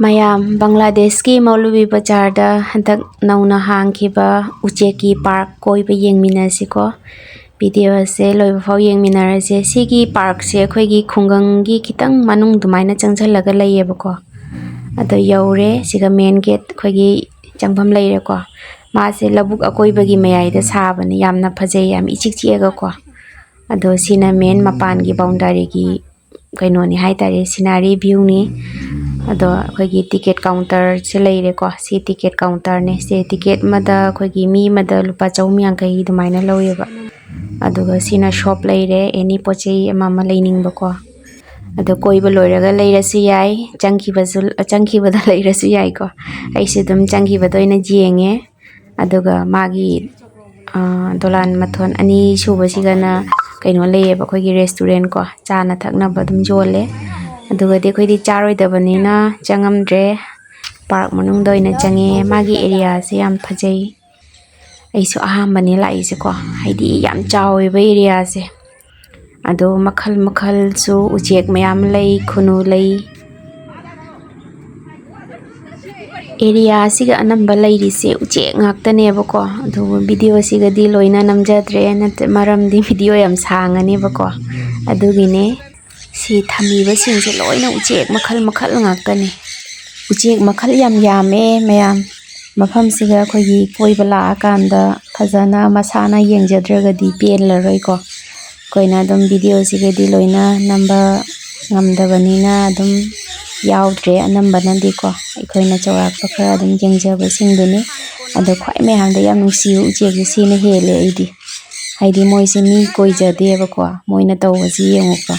ꯃꯌꯥꯝ ꯕꯪꯒ꯭ꯂꯥꯗꯦꯁꯀꯤ ꯃꯧꯂꯨꯕꯤꯕꯖꯥꯔꯗ ꯍꯟꯗꯛ ꯅꯧꯅ ꯍꯥꯡꯈꯤꯕ ꯎꯆꯦꯛꯀꯤ ꯄꯥꯔꯛ ꯀꯣꯏꯕ ꯌꯦꯡꯃꯤꯟꯅꯁꯤꯀꯣ ꯚꯤꯗꯤꯑꯣ ꯑꯁꯦ ꯂꯣꯏꯕ ꯐꯥꯎ ꯌꯦꯡꯃꯤꯟꯅꯔꯁꯦ ꯁꯤꯒꯤ ꯄꯥꯔꯛꯁꯦ ꯑꯩꯈꯣꯏꯒꯤ ꯈꯨꯡꯒꯪꯒꯤ ꯈꯤꯇꯪ ꯃꯅꯨꯡ ꯑꯗꯨꯃꯥꯏꯅ ꯆꯪꯁꯤꯜꯂꯒ ꯂꯩꯌꯦꯕꯀꯣ ꯑꯗꯣ ꯌꯧꯔꯦ ꯁꯤꯒ ꯃꯦꯟ ꯒꯦꯠ ꯑꯩꯈꯣꯏꯒꯤ ꯆꯪꯐꯝ ꯂꯩꯔꯦꯀꯣ ꯃꯥꯁꯦ ꯂꯧꯕꯨꯛ ꯑꯀꯣꯏꯕꯒꯤ ꯃꯌꯥꯏꯗ ꯁꯥꯕꯅꯤ ꯌꯥꯝꯅ ꯐꯖꯩ ꯌꯥꯝ ꯏꯆꯤꯛ ꯆꯤꯛꯑꯒꯀꯣ ꯑꯗꯣ ꯁꯤꯅ ꯃꯦꯟ ꯃꯄꯥꯟꯒꯤ ꯕꯥꯎꯟꯗꯔꯤꯒꯤ ꯀꯩꯅꯣꯅꯤ ꯍꯥꯏꯇꯥꯔꯦ ꯁꯤꯅꯥꯔꯤ ꯚ꯭ꯌꯨꯅꯤ ꯑꯗꯣ ꯑꯩꯈꯣꯏꯒꯤ ꯇꯤꯀꯦꯠ ꯀꯥꯎꯟꯇꯔꯁꯦ ꯂꯩꯔꯦꯀꯣ ꯁꯤ ꯇꯤꯀꯦꯠ ꯀꯥꯎꯟꯇꯔꯅꯦ ꯁꯤ ꯇꯤꯀꯦꯠ ꯑꯃꯗ ꯑꯩꯈꯣꯏꯒꯤ ꯃꯤ ꯑꯃꯗ ꯂꯨꯄꯥ 450 ꯑꯗꯨꯃꯥꯏꯅ ꯂꯧꯋꯦꯕ ꯑꯗꯨꯒ ꯁꯤꯅ ꯁꯣꯞ ꯂꯩꯔꯦ ꯑꯦꯅꯤ ꯄꯣꯠꯆꯩ ꯑꯃ ꯂꯩꯅꯤꯡꯕꯀꯣ ꯑꯗꯣ ꯀꯣꯏꯕ ꯂꯣꯏꯔꯒ ꯂꯩꯔꯁꯨ ꯌꯥꯏ ꯆꯪꯈꯤꯕꯗ ꯂꯩꯔꯁꯨ ꯌꯥꯏꯀꯣ ꯑꯩꯁꯨ ꯑꯗꯨꯝ ꯆꯪꯈꯤꯕꯗ ꯑꯣꯏꯅ ꯌꯦꯡꯉꯦ ꯑꯗꯨꯒ ꯃꯥꯒꯤ ꯗꯣꯂꯥꯟ ꯃꯊꯣꯟ ꯑꯅꯤ ꯁꯨꯕꯁꯤꯒꯅ ꯀꯩꯅꯣ ꯂꯩꯌꯦꯕ ꯑꯩꯈꯣꯏꯒꯤ ꯔꯦꯁꯇꯨꯔꯦꯟ ꯀꯣ ꯆꯥꯅ ꯊꯛꯅꯕ ꯑꯗꯨꯝ ꯌꯣꯜꯂꯦ ꯑꯗꯨꯒꯗꯤ ꯑꯩꯈꯣꯏꯗꯤ ꯆꯥꯔꯣꯏꯗꯕꯅꯤꯅ ꯆꯪꯉꯝꯗ꯭ꯔꯦ ꯄꯥꯔꯛ ꯃꯅꯨꯡꯗ ꯑꯣꯏꯅ ꯆꯪꯉꯦ ꯃꯥꯒꯤ ꯑꯦꯔꯤꯌꯥꯁꯦ ꯌꯥꯝ ꯐꯖꯩ ꯑꯩꯁꯨ ꯑꯍꯥꯟꯕꯅꯦ ꯂꯥꯛꯏꯁꯦꯀꯣ ꯍꯥꯏꯗꯤ ꯌꯥꯝ ꯆꯥꯎꯋꯦꯕ ꯑꯦꯔꯤꯌꯥꯁꯦ ꯑꯗꯣ ꯃꯈꯜ ꯃꯈꯜꯁꯨ ꯎꯆꯦꯛ ꯃꯌꯥꯝ ꯂꯩ ꯈꯨꯅꯨ ꯂꯩ ꯑꯦꯔꯤꯌꯥꯁꯤꯒ ꯑꯅꯝꯕ ꯂꯩꯔꯤꯁꯦ ꯎꯆꯦꯛ ꯉꯥꯛꯇꯅꯦꯕꯀꯣ ꯑꯗꯨꯕꯨ ꯚꯤꯗꯤꯑꯣꯁꯤꯒꯗꯤ ꯂꯣꯏꯅ ꯅꯝꯖꯗ꯭ꯔꯦ ꯃꯔꯝꯗꯤ ꯚꯤꯗꯤꯑꯣ ꯌꯥꯝ ꯁꯥꯡꯉꯅꯦꯕꯀꯣ ꯑꯗꯨꯒꯤꯅꯦ ꯁꯤ ꯊꯝꯃꯤꯕꯁꯤꯡꯁꯦ ꯂꯣꯏꯅ ꯎꯆꯦꯛ ꯃꯈꯜ ꯃꯈꯜ ꯉꯥꯛꯇꯅꯦ ꯎꯆꯦꯛ ꯃꯈꯜ ꯌꯥꯝ ꯌꯥꯝꯃꯦ ꯃꯌꯥꯝ ꯃꯐꯝꯁꯤꯒ ꯑꯩꯈꯣꯏꯒꯤ ꯀꯣꯏꯕ ꯂꯥꯛꯑꯀꯥꯟꯗ ꯐꯖꯅ ꯃꯁꯥꯅ ꯌꯦꯡꯖꯗ꯭ꯔꯒꯗꯤ ꯄꯦꯜꯂꯔꯣꯏꯀꯣ ꯑꯩꯈꯣꯏꯅ ꯑꯗꯨꯝ ꯚꯤꯗꯤꯑꯣꯁꯤꯒꯗꯤ ꯂꯣꯏꯅ ꯅꯝꯕ ꯉꯝꯗꯕꯅꯤꯅ ꯑꯗꯨꯝ ꯌꯥꯎꯗ꯭ꯔꯦ ꯑꯅꯝꯕꯅꯗꯤꯀꯣ ꯑꯩꯈꯣꯏꯅ ꯆꯥꯎꯔꯥꯛꯄ ꯈꯔ ꯑꯗꯨꯝ ꯌꯦꯡꯖꯕꯁꯤꯡꯗꯨꯅꯤ ꯑꯗꯣ ꯈ꯭ꯋꯥꯏ ꯃꯌꯥꯝꯗ ꯌꯥꯝ ꯅꯨꯡꯁꯤꯕ ꯎꯆꯦꯛꯁꯦ ꯁꯤꯅ ꯍꯦꯜꯂꯦ ꯑꯩꯗꯤ ꯍꯥꯏꯗꯤ ꯃꯣꯏꯁꯦ ꯃꯤ ꯀꯣꯏꯖꯗꯦꯕꯀꯣ ꯃꯣꯏꯅ ꯇꯧꯕꯁꯤ ꯌꯦꯡꯉꯨꯀꯣ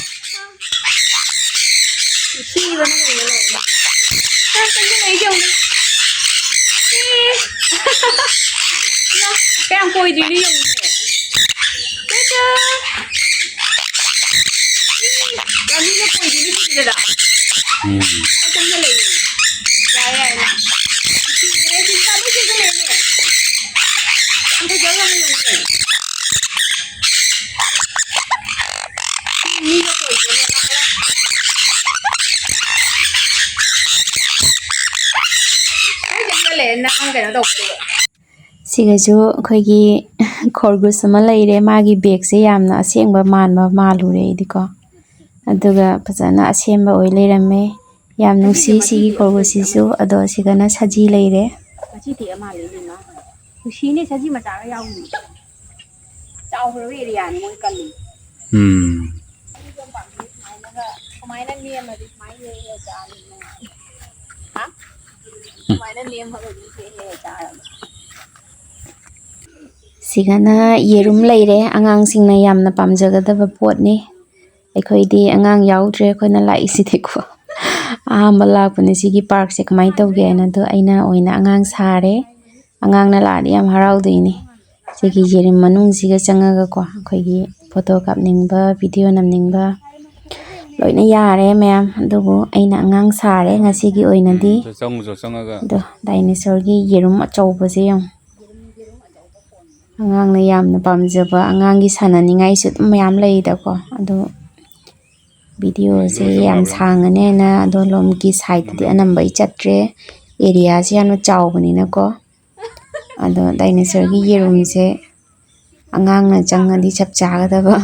Kaya ang pwede rin yung Kami na pwede rin sila da. Ito na lang yun. Kaya na. Sige, sabi siya na yun. Ang kaya na yung yun. Hindi na pwede. Ay, sige na ang kaya daw. ꯁꯤꯒꯁꯨ ꯑꯩꯈꯣꯏꯒꯤ ꯈꯣꯔꯒꯨꯁ ꯑꯃ ꯂꯩꯔꯦ ꯃꯥꯒꯤ ꯕꯦꯛꯁꯦ ꯌꯥꯝꯅ ꯑꯁꯦꯡꯕ ꯃꯥꯜꯂꯨꯔꯦ ꯑꯩꯗꯤꯀꯣ ꯑꯗꯨꯒ ꯐꯖꯅ ꯑꯁꯦꯡꯕ ꯑꯣꯏ ꯂꯩꯔꯝꯃꯦ ꯌꯥꯝ ꯅꯨꯡꯁꯤ ꯁꯤꯒꯤ ꯈꯣꯔꯒꯨꯁꯁꯤꯁꯨ ꯑꯗꯣ ꯁꯤꯒꯅ ꯁꯖꯤ ꯂꯩꯔꯦ ꯁꯖꯤ ꯑꯃ ꯂꯩꯅꯤꯅ ꯅꯨꯡꯁꯤꯅꯦ ꯁꯖꯤ ꯃꯆꯥꯒ ꯌꯥꯎꯅꯤ ꯆꯥꯎꯈ꯭ꯔꯕ ꯑꯦꯔꯤꯌꯥꯅꯤ ꯃꯣꯏ ꯀꯜꯂꯤ ꯀꯃꯥꯏꯅ ꯅꯦꯝꯃꯗꯤ ꯁꯨꯃꯥꯏꯅ ꯍꯦꯛ ꯆꯥꯔꯅꯤ ꯍꯥ ꯀꯃꯥꯏꯅ ꯅꯦꯝꯃꯒꯗꯤ ꯍꯦꯛ ꯆꯥꯔꯕ ꯁꯤꯒꯅ ꯌꯦꯔꯨꯝ ꯂꯩꯔꯦ ꯑꯉꯥꯡꯁꯤꯡꯅ ꯌꯥꯝꯅ ꯄꯥꯝꯖꯒꯗꯕ ꯄꯣꯠꯅꯤ ꯑꯩꯈꯣꯏꯗꯤ ꯑꯉꯥꯡ ꯌꯥꯎꯗ꯭ꯔꯦ ꯑꯩꯈꯣꯏꯅ ꯂꯥꯛꯏꯁꯤꯗꯤꯀꯣ ꯑꯍꯥꯟꯕ ꯂꯥꯛꯄꯅꯦ ꯁꯤꯒꯤ ꯄꯥꯔꯛꯁꯦ ꯀꯃꯥꯏꯅ ꯇꯧꯒꯦꯅ ꯑꯗꯣ ꯑꯩꯅ ꯑꯣꯏꯅ ꯑꯉꯥꯡ ꯁꯥꯔꯦ ꯑꯉꯥꯡꯅ ꯂꯥꯛꯑꯗꯤ ꯌꯥꯝ ꯍꯔꯥꯎꯗꯣꯏꯅꯤ ꯁꯤꯒꯤ ꯌꯦꯔꯨꯝ ꯃꯅꯨꯡꯁꯤꯒ ꯆꯪꯉꯒꯀꯣ ꯑꯩꯈꯣꯏꯒꯤ ꯐꯣꯇꯣ ꯀꯥꯞꯅꯤꯡꯕ ꯚꯤꯗꯤꯑꯣ ꯅꯝꯅꯤꯡꯕ ꯂꯣꯏꯅ ꯌꯥꯔꯦ ꯃꯌꯥꯝ ꯑꯗꯨꯕꯨ ꯑꯩꯅ ꯑꯉꯥꯡ ꯁꯥꯔꯦ ꯉꯁꯤꯒꯤ ꯑꯣꯏꯅꯗꯤ ꯑꯗꯣ ꯗꯥꯏꯅꯣꯁꯣꯔꯒꯤ ꯌꯦꯔꯨꯝ ꯑꯆꯧꯕꯁꯦ ꯌꯦꯡꯉꯨ ꯑꯉꯥꯡꯅ ꯌꯥꯝꯅ ꯄꯥꯝꯖꯕ ꯑꯉꯥꯡꯒꯤ ꯁꯥꯟꯅꯅꯤꯡꯉꯥꯏꯁꯨ ꯑꯗꯨꯝ ꯃꯌꯥꯝ ꯂꯩꯗꯀꯣ ꯑꯗꯣ ꯚꯤꯗꯤꯑꯣꯁꯦ ꯌꯥꯝ ꯁꯥꯡꯉꯅꯦꯅ ꯑꯗꯣꯂꯣꯝꯒꯤ ꯁꯥꯏꯗꯇꯗꯤ ꯑꯅꯝꯕ ꯑꯩ ꯆꯠꯇ꯭ꯔꯦ ꯑꯦꯔꯤꯌꯥꯁꯦ ꯌꯥꯝꯅ ꯆꯥꯎꯕꯅꯤꯅꯀꯣ ꯑꯗꯣ ꯗꯥꯏꯅꯣꯁꯣꯔꯒꯤ ꯌꯦꯔꯨꯝꯁꯦ ꯑꯉꯥꯡꯅ ꯆꯪꯉꯗꯤ ꯆꯞ ꯆꯥꯒꯗꯕ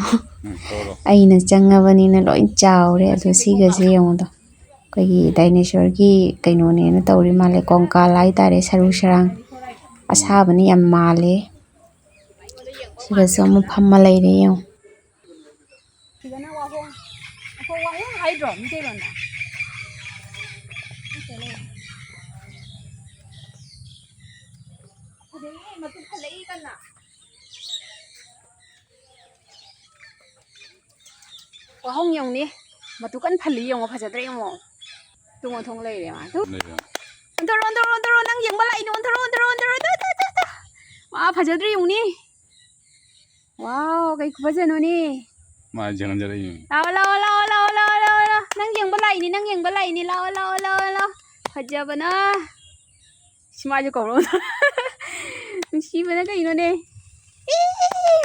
ꯑꯩꯅ ꯆꯪꯉꯕꯅꯤꯅ ꯂꯣꯏ ꯆꯥꯎꯔꯦ ꯑꯗꯣ ꯁꯤꯒꯁꯦ ꯌꯦꯡꯉꯨꯗꯣ ꯑꯩꯈꯣꯏꯒꯤ ꯗꯥꯏꯅꯣꯁꯣꯔꯒꯤ ꯀꯩꯅꯣꯅꯦꯅ ꯇꯧꯔꯤ ꯃꯥꯜꯂꯦ ꯀꯣꯡꯀꯥꯜ ꯍꯥꯏꯇꯥꯔꯦ ꯁꯔꯨ ꯁꯔꯥꯡ ꯑꯁꯥꯕꯅ ꯌꯥꯝ ꯃꯥꯜꯂꯦ ꯁꯤꯒꯁꯨ ꯑꯃꯨꯛ ꯐꯝꯃ ꯂꯩꯔꯦ ꯌꯦꯡꯉꯨ ꯁꯤꯗꯅ ꯋꯥꯍꯣꯡ ꯋꯥꯍꯣꯡ ꯍꯥꯏꯗ꯭ꯔꯣ ꯃꯤꯇꯩꯂꯣꯟꯗ ꯐꯖꯩꯌꯦ ꯃꯇꯨ ꯐꯜꯂꯛꯏ ꯀꯟꯅ ꯋꯥꯍꯣꯡ ꯌꯦꯡꯉꯨꯅꯦ ꯃꯇꯨ ꯀꯟꯅ ꯐꯜꯂꯤ ꯌꯦꯡꯉꯣ ꯐꯖꯗ꯭ꯔꯦ ꯌꯦꯡꯉꯣ ꯇꯨꯡ ꯊꯣꯡ ꯂꯩꯔꯦ ꯃꯥ ꯑꯣꯟꯊꯣꯔꯣ ꯅꯪ ꯌꯦꯡꯕ ꯂꯥꯛꯏꯅꯦ ꯑꯣꯟꯊꯣꯔꯣ ꯋꯥ ꯐꯖꯗ꯭ꯔꯦ ꯌꯦꯡꯉꯨꯅꯦ ꯋꯥꯎ ꯀꯩ ꯈꯨꯐꯖꯅꯣꯅꯦ ꯃꯥ ꯖꯪꯖꯔꯛꯏ ꯂꯥꯛꯑꯣ ꯅꯪ ꯌꯦꯡꯕ ꯂꯥꯛꯏꯅꯤ ꯂꯥꯛꯑꯣ ꯐꯖꯕꯅ ꯁꯤꯃꯥꯁꯨ ꯀꯧꯔꯣ ꯅꯨꯡꯁꯤꯕꯅ ꯀꯩꯅꯣꯅꯦ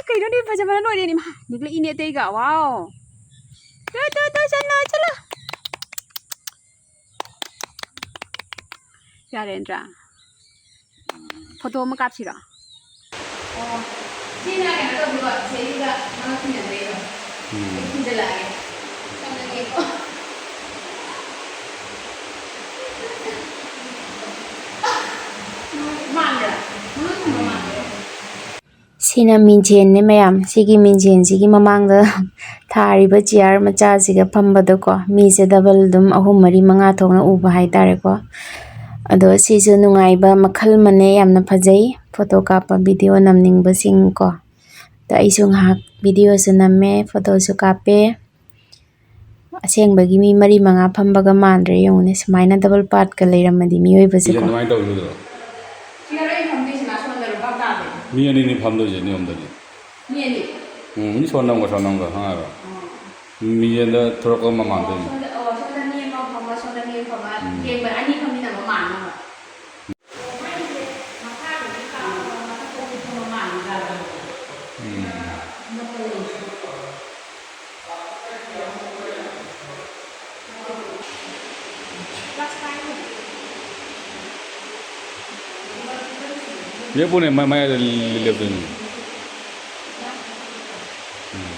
ꯀꯩꯅꯣꯅꯦ ꯐꯖꯕꯅ ꯂꯣꯏꯔꯦꯅꯦ ꯃꯥ ꯅꯤꯛꯂꯛꯏꯅꯦ ꯑꯇꯩꯒ ꯋꯥꯎ ꯆꯠꯂꯣ Yarendra. Photo mo capture. Oh, sino ka na to diba? Sino ka mga pinagay? Hindi lagi. Kanang ito. Mangra. Sina minjen ne mayam sigi minjen sigi mamangda thariba chair macha siga phambado ko mi se double dum ahum mari manga thongna uba haitare ko ado sisu nungaiba makhal mane yamna phajai photo kapa video namningba sing ko ta isung hak video su namme photo su kape asengbagi mi mari manga phambaga mandre yongune smaina double part ka leiramadi mi oi base ko Mi ani ni phamdo je ni omda ji. Mi ani. Ni sonam ga ha ra. Mi je da thora ko ma ma de. Oh, sonda ni ma phama sonda ni phama. Ke ba ani phami na ma ma na. Ye pune mai le de ni.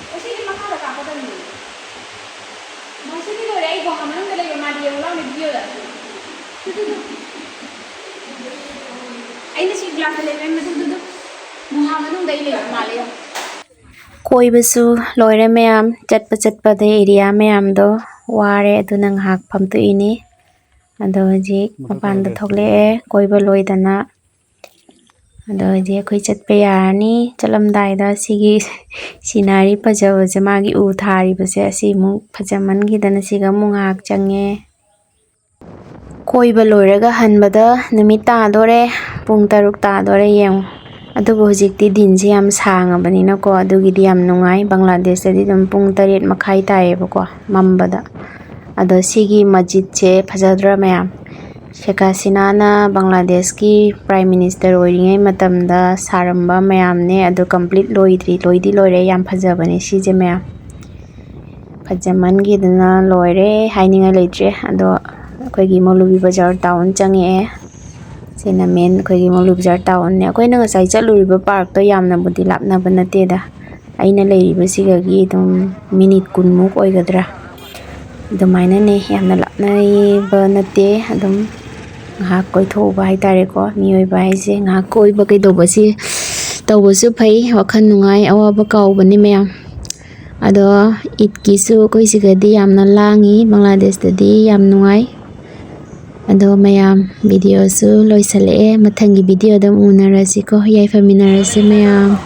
Kasi ni makala ka pa tani. Masih ni lo rai ko haman ngale yo ma dia ulang ni video da. Ai na si glass le me du muhammadu dai le ma le. Koi basu loire mayam chatpa de area mayam do ware adu nang hak phamtu ini ado ji mapan da thokle koi ba loi dana ado ji khoi chatpe yarani chalamdai da sigi sinari pajaba jamagi u thari base asi mu phajaman gi dana siga mu hak change koi ba loiraga hanbada numit ta dore pung 6 ta dore yeng adubu hujikti dinji yam sangabanina ko adugidi yam nungai Bangladesh tadi dum pung 8 makhai taeba ko mambada ado sigi masjid che phajadra mayam Sheikh Hasina na Bangladesh ki Prime Minister oiringai matamda saramba mayam ne ado complete loidi loire yam phajabani sije mayam phajaman gi dana loire haininga leitre ado akoigi Moulvibazar town change sina men akoigi Moulvibazar town ne akoina ngasai chaluriba park to yamna budi lapna banate da aina leiriba sigagi dum minute kunmuk oigadra dumaina ne yamna lapna banate adum ngahak koi thoba haitare ko mioi ba haise ngahak koi ba kai dobasi tawbasu phai wakhan nungai awaba kaubani mayam ado itkisu koi sigadi yamna langi Bangladesh tadi yam nungai ado mayam video su loisale mathangi video dam unarasi ko yai faminarasi mayam